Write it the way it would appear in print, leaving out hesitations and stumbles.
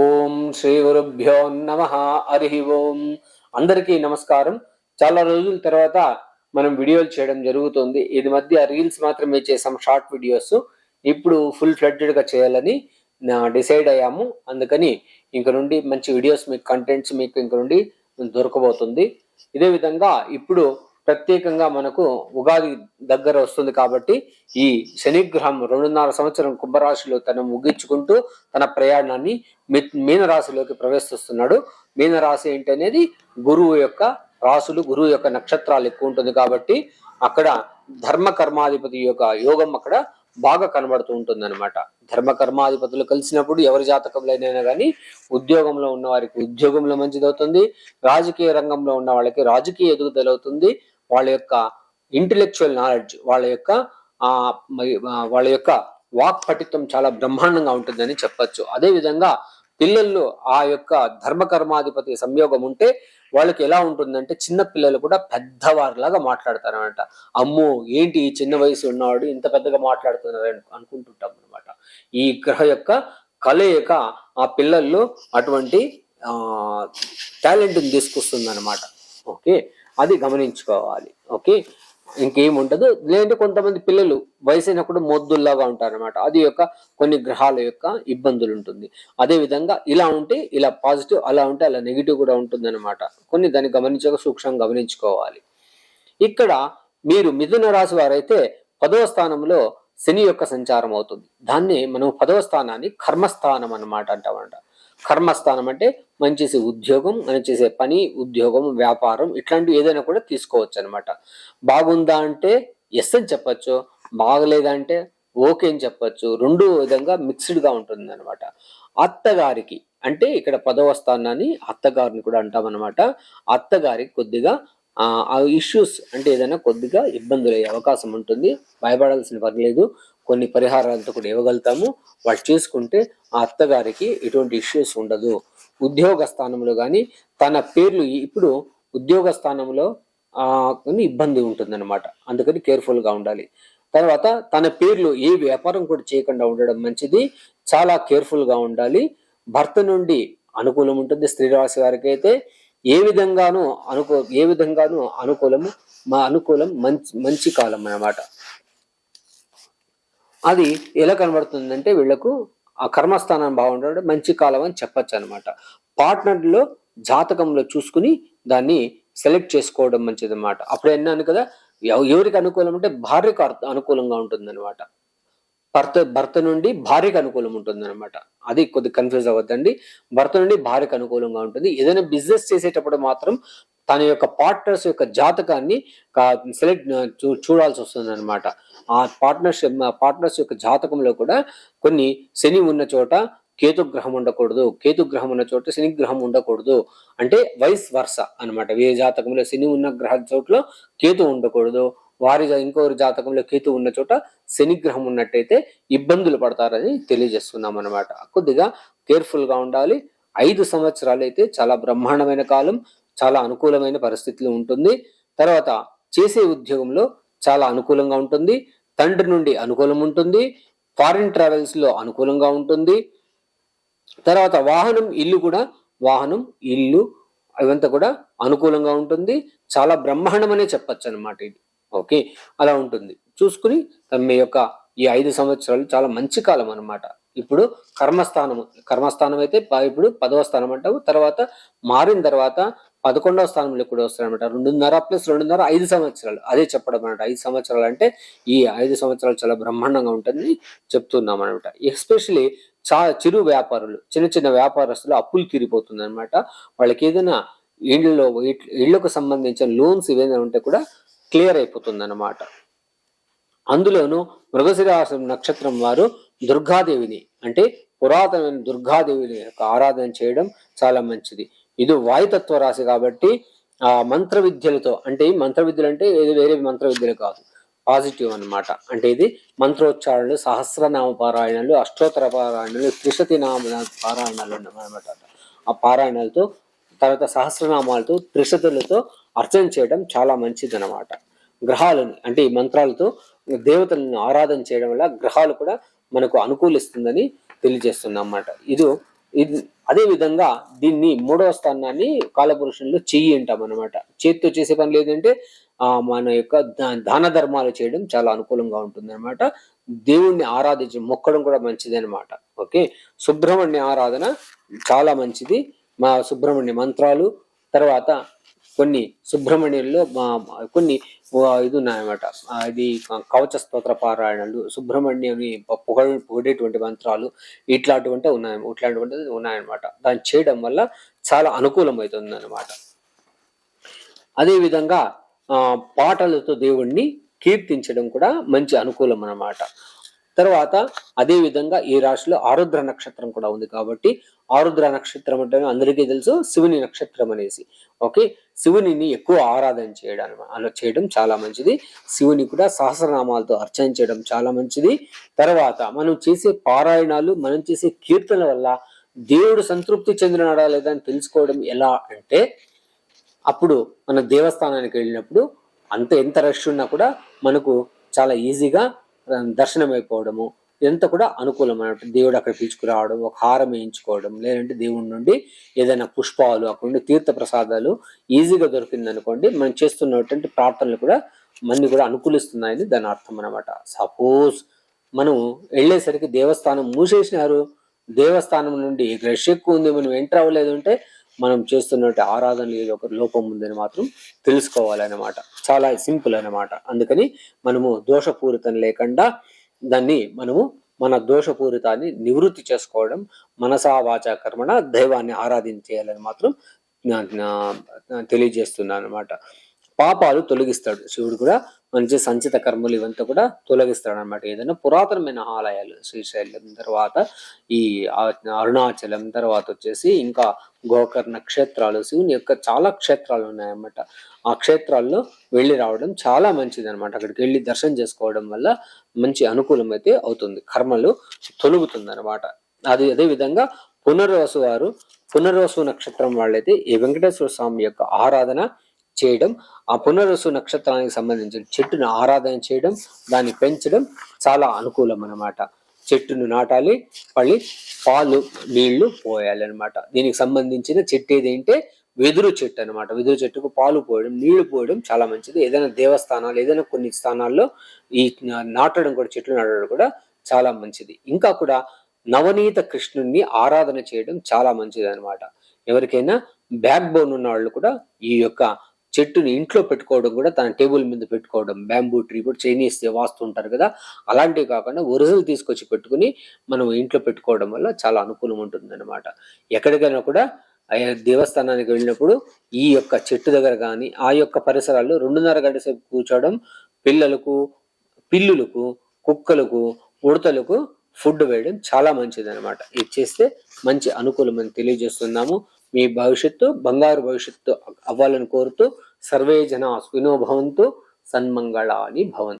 ఓం శ్రీ గురుభ్యో నమః. హరి ఓం. అందరికీ నమస్కారం. చాలా రోజుల తర్వాత మనం వీడియోలు చేయడం జరుగుతుంది. ఇది మధ్య రీల్స్ మాత్రమే చేసాం, షార్ట్ వీడియోస్. ఇప్పుడు ఫుల్ ఫ్లెడ్జెడ్ గా చేయాలని డిసైడ్ అయ్యాము. అందుకని ఇంక నుండి మంచి వీడియోస్, మీకు కంటెంట్స్ మీకు ఇంక నుండి దొరకబోతుంది. ఇదే విధంగా ఇప్పుడు ప్రత్యేకంగా మనకు ఉగాది దగ్గర వస్తుంది కాబట్టి ఈ శనిగ్రహం 2.5 సంవత్సరం కుంభరాశిలో తను ముగించుకుంటూ తన ప్రయాణాన్ని మీనరాశిలోకి ప్రవేశిస్తున్నాడు. మీనరాశి ఏంటి అనేది గురువు యొక్క రాశులు, గురువు యొక్క నక్షత్రాలు ఎక్కువ ఉంటుంది కాబట్టి అక్కడ ధర్మ కర్మాధిపతి యొక్క యోగం అక్కడ బాగా కనబడుతూ ఉంటుంది అనమాట. ధర్మ కర్మాధిపతులు కలిసినప్పుడు ఎవరి జాతకంలోనైనా కానీ ఉద్యోగంలో ఉన్న వారికి ఉద్యోగంలో మంచిదవుతుంది, రాజకీయ రంగంలో ఉన్న వాళ్ళకి రాజకీయ ఎదుగుదల అవుతుంది, వాళ్ళ యొక్క ఇంటెలెక్చువల్ నాలెడ్జ్, వాళ్ళ యొక్క వాక్ పఠిత్వం చాలా బ్రహ్మాండంగా ఉంటుందని చెప్పచ్చు. అదే విధంగా పిల్లల్లో ఆ యొక్క ధర్మ కర్మాధిపతి సంయోగం ఉంటే వాళ్ళకి ఎలా ఉంటుందంటే చిన్న పిల్లలు కూడా పెద్దవారిలాగా మాట్లాడతారనమాట. అమ్మో ఏంటి ఈ చిన్న వయసు ఉన్నవాడు ఇంత పెద్దగా మాట్లాడుతున్నారు అనుకుంటుంటాం అనమాట. ఈ గ్రహ యొక్క కలయిక ఆ పిల్లల్లో అటువంటి టాలెంట్ని తీసుకొస్తుంది అనమాట. ఓకే, అది గమనించుకోవాలి. ఓకే, ఇంకేముంటదు. లేదంటే కొంతమంది పిల్లలు వయసు అయినప్పుడు మొద్దుల్లాగా ఉంటారనమాట. అది యొక్క కొన్ని గ్రహాల యొక్క ఇబ్బందులు ఉంటుంది. అదే విధంగా ఇలా ఉంటే ఇలా పాజిటివ్, అలా ఉంటే అలా నెగిటివ్ కూడా ఉంటుంది అనమాట. కొన్ని దాన్ని సూక్ష్మంగా గమనించుకోవాలి. ఇక్కడ మీరు మిథున రాశి వారైతే 10వ స్థానంలో శని యొక్క సంచారం అవుతుంది. దాన్ని మనం 10వ స్థానాన్ని కర్మస్థానం అన్నమాట అంటామంట. కర్మస్థానం అంటే మనం చేసే ఉద్యోగం, మనం చేసే పని, ఉద్యోగం, వ్యాపారం ఇట్లాంటివి ఏదైనా కూడా తీసుకోవచ్చు అనమాట. బాగుందా అంటే ఎస్ అని చెప్పచ్చు, బాగలేదంటే ఓకే అని చెప్పచ్చు. రెండు విధంగా మిక్స్డ్గా ఉంటుంది అనమాట. అత్తగారికి అంటే ఇక్కడ 10వ స్థానాన్ని అత్తగారిని కూడా అంటామన్నమాట. అత్తగారికి కొద్దిగా ఆ ఇష్యూస్ అంటే ఏదైనా కొద్దిగా ఇబ్బందులు అయ్యే అవకాశం ఉంటుంది. భయపడాల్సిన పర్లేదు, కొన్ని పరిహారాలతో కూడా ఇవ్వగలుగుతాము. వాళ్ళు చేసుకుంటే ఆ అత్తగారికి ఎటువంటి ఇష్యూస్ ఉండదు. ఉద్యోగ స్థానంలో కానీ తన పేర్లు ఇప్పుడు ఉద్యోగ స్థానంలో కొన్ని ఇబ్బంది ఉంటుందన్నమాట. అందుకని కేర్ఫుల్గా ఉండాలి. తర్వాత తన పేర్లు ఏ వ్యాపారం కూడా చేయకుండా ఉండడం మంచిది. చాలా కేర్ఫుల్గా ఉండాలి. భర్త నుండి అనుకూలం ఉంటుంది. స్త్రీ రాశి వారికి అయితే ఏ విధంగానూ అనుకూలం మంచి కాలం అన్నమాట. అది ఎలా కనబడుతుందంటే వీళ్లకు ఆ కర్మస్థానం బాగుండడం మంచి కాలం అని చెప్పచ్చు అనమాట. పార్ట్నర్లో జాతకంలో చూసుకుని దాన్ని సెలెక్ట్ చేసుకోవడం మంచిది అనమాట. అప్పుడు అన్నాను కదా, ఎవరికి అనుకూలం అంటే భార్యకు అనుకూలంగా ఉంటుంది అనమాట. భర్త నుండి భార్యకు అనుకూలం ఉంటుంది అనమాట. అది కొద్దిగా కన్ఫ్యూజ్ అవ్వద్దండి. భర్త నుండి భార్యకు అనుకూలంగా ఉంటుంది. ఏదైనా బిజినెస్ చేసేటప్పుడు మాత్రం తన యొక్క పార్ట్నర్స్ యొక్క జాతకాన్ని చూడాల్సి వస్తుంది అనమాట. ఆ పార్ట్నర్స్ యొక్క జాతకంలో కూడా కొన్ని శని ఉన్న చోట కేతుగ్రహం ఉండకూడదు, కేతుగ్రహం ఉన్న చోట శని గ్రహం ఉండకూడదు. అంటే వైస్ వర్స అనమాట. ఏ జాతకంలో శని ఉన్న గ్రహ చోట్ల కేతు ఉండకూడదు, ఇంకొకరి జాతకంలో కేతు ఉన్న చోట శనిగ్రహం ఉన్నట్టయితే ఇబ్బందులు పడతారని తెలియజేస్తున్నాం అనమాట. కొద్దిగా కేర్ఫుల్ గా ఉండాలి. 5 సంవత్సరాలు అయితే చాలా బ్రహ్మాండమైన కాలం, చాలా అనుకూలమైన పరిస్థితులు ఉంటుంది. తర్వాత చేసే ఉద్యోగంలో చాలా అనుకూలంగా ఉంటుంది. తండ్రి నుండి అనుకూలం ఉంటుంది. ఫారిన్ ట్రావెల్స్ లో అనుకూలంగా ఉంటుంది. తర్వాత వాహనం ఇల్లు అవంతా కూడా అనుకూలంగా ఉంటుంది. చాలా బ్రహ్మాండమనే చెప్పచ్చు అనమాట ఇది. ఓకే, అలా ఉంటుంది. చూసుకుని మీ యొక్క ఈ 5 సంవత్సరాలు చాలా మంచి కాలం అనమాట. ఇప్పుడు కర్మస్థానం అయితే ఇప్పుడు 10వ స్థానం అంటాము. తర్వాత మారిన తర్వాత 11వ స్థానంలో కూడా వస్తారనమాట. 2.5 + 2.5 5 సంవత్సరాలు. అదే చెప్పడం అనమాట. 5 సంవత్సరాలు అంటే ఈ 5 సంవత్సరాలు చాలా బ్రహ్మాండంగా ఉంటుంది చెప్తున్నాం అనమాట. ఎస్పెషలీ చిరు వ్యాపారులు, చిన్న వ్యాపారస్తులు అప్పులు తీరిపోతుంది అనమాట. వాళ్ళకి ఏదైనా ఇళ్లకు సంబంధించిన లోన్స్ ఏదైనా ఉంటే కూడా క్లియర్ అయిపోతుంది అన్నమాట. అందులోనూ మృగశిర నక్షత్రం వారు దుర్గాదేవిని అంటే పురాతనమైన దుర్గాదేవిని యొక్క ఆరాధన చేయడం చాలా మంచిది. ఇది వాయుతత్వ రాశి కాబట్టి ఆ మంత్ర విద్యలతో, అంటే మంత్ర విద్యలు అంటే వేరే మంత్ర విద్యలు కాదు, పాజిటివ్ అనమాట. అంటే ఇది మంత్రోచ్చారణలు, సహస్రనామ పారాయణలు, అష్టోత్తర పారాయణలు, త్రిశతి నామ పారాయణాలు అనమాట. ఆ పారాయణాలతో తర్వాత సహస్రనామాలతో త్రిశతులతో అర్చన చేయడం చాలా మంచిది అనమాట. గ్రహాలను అంటే ఈ మంత్రాలతో దేవతలను ఆరాధన చేయడం వల్ల గ్రహాలు కూడా మనకు అనుకూలిస్తుందని తెలియజేస్తున్నాం అన్నమాట. ఇది అదే విధంగా దీన్ని 3వ స్థానాన్ని కాలపురుషంలో చెయ్యి అంటాం అనమాట. చేతితో చేసే పని లేదంటే మన యొక్క దాన ధర్మాలు చేయడం చాలా అనుకూలంగా ఉంటుంది అనమాట. దేవుణ్ణి ఆరాధించడం, మొక్కడం కూడా మంచిది అనమాట. ఓకే, సుబ్రహ్మణ్య ఆరాధన చాలా మంచిది. మా సుబ్రహ్మణ్య మంత్రాలు, తర్వాత కొన్ని సుబ్రహ్మణ్యంలో కొన్ని ఇది ఉన్నాయన్నమాట. ఇది కవచ స్తోత్ర పారాయణలు, సుబ్రహ్మణ్యుని పొగడేటువంటి మంత్రాలు ఇట్లాంటివంటి ఉన్నాయన్నమాట. దాన్ని చేయడం వల్ల చాలా అనుకూలం అవుతుంది అనమాట. అదే విధంగా పాటలతో దేవుణ్ణి కీర్తించడం కూడా మంచి అనుకూలం అన్నమాట. తర్వాత అదే విధంగా ఈ రాశిలో ఆరుద్ర నక్షత్రం కూడా ఉంది కాబట్టి, ఆరుద్ర నక్షత్రం అంటే అందరికీ తెలుసు శివుని నక్షత్రం అనేసి. ఓకే, శివునిని ఎక్కువ ఆరాధన చేయడం చాలా మంచిది. శివుని కూడా సహస్రనామాలతో అర్చన చేయడం చాలా మంచిది. తర్వాత మనం చేసే పారాయణాలు, మనం చేసే కీర్తన వల్ల దేవుడు సంతృప్తి చెందినాడా లేదా అని తెలుసుకోవడం ఎలా అంటే, అప్పుడు మన దేవస్థానానికి వెళ్ళినప్పుడు ఎంత రష్ ఉన్నా కూడా మనకు చాలా ఈజీగా దర్శనం అయిపోవడము ఇదంతా కూడా అనుకూలం అన్నట్టు. దేవుడు అక్కడ పిలుచుకురావడం, ఒక హారం వేయించుకోవడం, లేదంటే దేవుడి నుండి ఏదైనా పుష్పాలు, అక్కడ నుండి తీర్థ ప్రసాదాలు ఈజీగా దొరికింది అనుకోండి, మనం చేస్తున్నటువంటి ప్రార్థనలు కూడా మన్ని కూడా అనుకూలిస్తున్నాయని దాని అర్థం అనమాట. సపోజ్ మనం వెళ్ళేసరికి దేవస్థానం మూసేసినారు, దేవస్థానం నుండి రష్ ఎక్కువ ఉంది, మనం ఎంటర్ అవ్వలేదు అంటే మనం చేస్తున్నట్టు ఆరాధన ఏదో ఒక లోపం ఉందని మాత్రం తెలుసుకోవాలన్నమాట. చాలా సింపుల్ అన్నమాట. అందుకని మనము దోషపూరితం లేకుండా దాన్ని మనము మన దోషపూరితాన్ని నివృత్తి చేసుకోవడం, మనసా వాచా కర్మణ దైవాన్ని ఆరాధించేయాలని మాత్రం తెలియజేస్తున్నాను అనమాట. పాపాలు తొలగిస్తాడు శివుడు కూడా, మంచి సంచిత కర్మలు ఇవంతా కూడా తొలగిస్తాడు అనమాట. ఏదైనా పురాతనమైన ఆలయాలు, శ్రీశైలం, తర్వాత ఈ అరుణాచలం, తర్వాత వచ్చేసి ఇంకా గోకర్ణ క్షేత్రాలు, శివుని యొక్క చాలా క్షేత్రాలు ఉన్నాయన్నమాట. ఆ క్షేత్రాల్లో వెళ్ళి రావడం చాలా మంచిది అనమాట. అక్కడికి వెళ్ళి దర్శనం చేసుకోవడం వల్ల మంచి అనుకూలం అయితే అవుతుంది, కర్మలు తొలుగుతుంది అనమాట. అదే విధంగా పునర్వసు నక్షత్రం వాళ్ళైతే ఈ వెంకటేశ్వర స్వామి యొక్క ఆరాధన చేయడం, ఆ పునర్వసు నక్షత్రానికి సంబంధించిన చెట్టును ఆరాధన చేయడం, దాన్ని పెంచడం చాలా అనుకూలం అన్నమాట. చెట్టును నాటాలి, మళ్ళీ పాలు నీళ్లు పోయాలి అనమాట. దీనికి సంబంధించిన చెట్టు ఏదంటే వెదురు చెట్టు అనమాట. వెదురు చెట్టుకు పాలు పోయడం, నీళ్లు పోయడం చాలా మంచిది. ఏదైనా దేవస్థానాలు, ఏదైనా కొన్ని స్థానాల్లో ఈ నాటడం కూడా, చెట్లు నాటడం కూడా చాలా మంచిది. ఇంకా కూడా నవనీత కృష్ణుణ్ణి ఆరాధన చేయడం చాలా మంచిది అనమాట. ఎవరికైనా బ్యాక్ బోన్ ఉన్న వాళ్ళు కూడా ఈ యొక్క చెట్టుని ఇంట్లో పెట్టుకోవడం కూడా, తన టేబుల్ మీద పెట్టుకోవడం, బ్యాంబూ ట్రీ కూడా చైనీస్ వాస్తు ఉంటారు కదా, అలాంటివి కాకుండా ఒరిజినల్ తీసుకొచ్చి పెట్టుకుని మనం ఇంట్లో పెట్టుకోవడం వల్ల చాలా అనుకూలం ఉంటుంది అనమాట. ఎక్కడికైనా కూడా దేవస్థానానికి వెళ్ళినప్పుడు ఈ యొక్క చెట్టు దగ్గర కానీ ఆ యొక్క పరిసరాల్లో 2.5 గంట సేపు కూర్చోవడం, పిల్లులకు, కుక్కలకు, ఉడతలకు ఫుడ్ వేయడం చాలా మంచిది అనమాట. ఇది చేస్తే మంచి అనుకూలమని తెలియజేస్తున్నాము. మీ భవిష్యత్తు బంగారు భవిష్యత్తు అవ్వాలని కోరుతూ, సర్వే జనా సుఖినో భవంతు, సన్మంగళాని భవంతు.